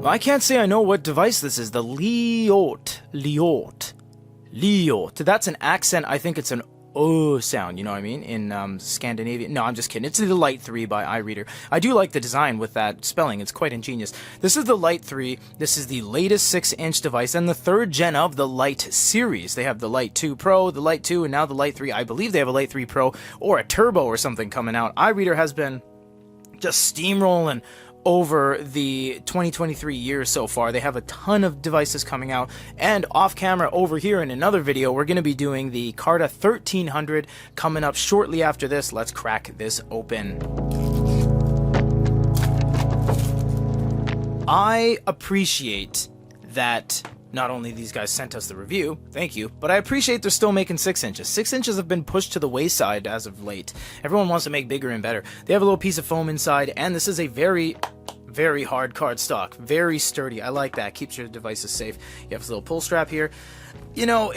I can't say I know what device this is. The Liot. That's an accent. I think it's an O sound, you know what I mean? In Scandinavian. No, I'm just kidding. It's the Lite 3 by iReader. I do like the design with that spelling. It's quite ingenious. This is the Lite 3. This is the latest 6-inch device and the 3rd gen of the Lite series. They have the Lite 2 Pro, the Lite 2, and now the Lite 3. I believe they have a Lite 3 Pro or a Turbo or something coming out. iReader has been just steamrolling over the 2023 year so far. They have a ton of devices coming out, and off camera over here in another video we're going to be doing the Carta 1300 coming up shortly after this. Let's crack this open. I appreciate that not only these guys sent us the review, thank you, but I appreciate they're still making 6 inches. 6 inches have been pushed to the wayside as of late. Everyone wants to make bigger and better. They have a little piece of foam inside, and this is a very hard cardstock. Very sturdy. I like that. Keeps your devices safe. You have this little pull strap here. You know,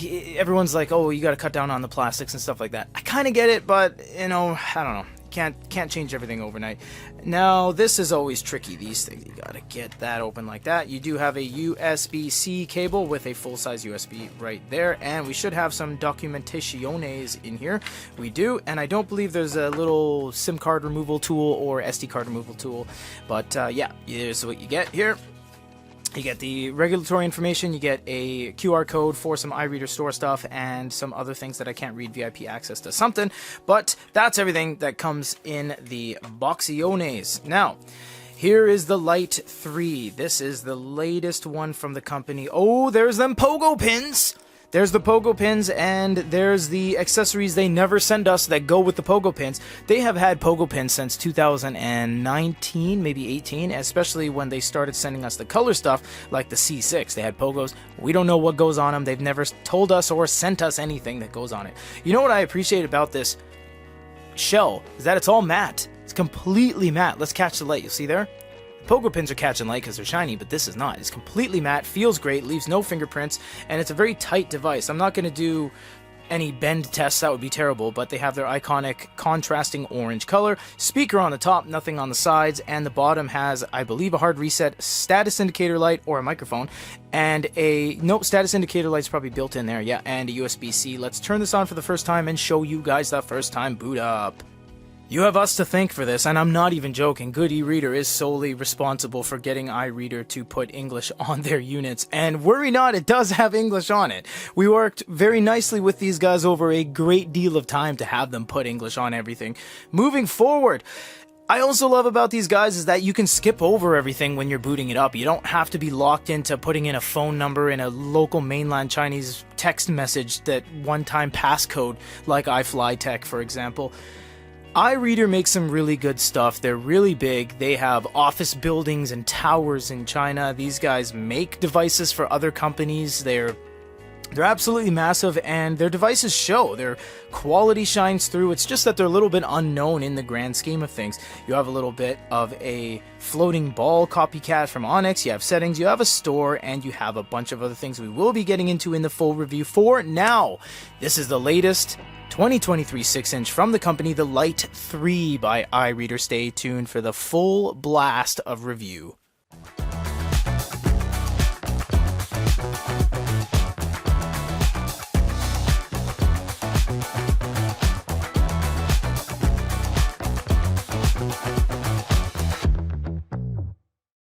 everyone's like, oh, you got to cut down on the plastics and stuff like that. I kind of get it, but, you know, I don't know. Can't change everything overnight. Now, this is always tricky, these things. You gotta get that open like that. You do have a USB-C cable with a full-size USB right there, and we should have some documentaciones in here. We do, and I don't believe there's a little SIM card removal tool or SD card removal tool, but yeah, here's what you get here. You get the regulatory information, you get a QR code for some iReader store stuff, and some other things that I can't read, VIP access to something, but that's everything that comes in the boxiones. Now, here is the Lite 3. This is the latest one from the company. Oh, there's them pogo pins! There's the pogo pins, and there's the accessories they never send us that go with the pogo pins. They have had pogo pins since 2019, maybe 18, especially when they started sending us the color stuff, like the C6. They had pogos. We don't know what goes on them. They've never told us or sent us anything that goes on it. You know what I appreciate about this shell is that it's all matte. It's completely matte. Let's catch the light. You'll see there? Pogo pins are catching light because they're shiny, but this is not. It's completely matte, feels great, leaves no fingerprints, and it's a very tight device. I'm not going to do any bend tests, that would be terrible, but they have their iconic contrasting orange color, speaker on the top, nothing on the sides, and the bottom has, I believe, a hard reset status indicator light or a microphone, and status indicator light's probably built in there, yeah, and a USB-C. Let's turn this on for the first time and show you guys that first time boot up. You have us to thank for this, and I'm not even joking. Good eReader is solely responsible for getting iReader to put English on their units, and worry not, it does have English on it. We worked very nicely with these guys over a great deal of time to have them put English on everything. Moving forward, I also love about these guys is that you can skip over everything when you're booting it up. You don't have to be locked into putting in a phone number in a local mainland Chinese text message that one-time passcode like iFlyTech, for example. iReader makes some really good stuff. They're really big. They have office buildings and towers in China. These guys make devices for other companies. They're absolutely massive, and their devices show. Their quality shines through. It's just that they're a little bit unknown in the grand scheme of things. You have a little bit of a floating ball copycat from Onyx. You have settings, you have a store, and you have a bunch of other things we will be getting into in the full review. For now, this is the latest 2023 6-inch from the company, the Lite 3 by iReader. Stay tuned for the full blast of review.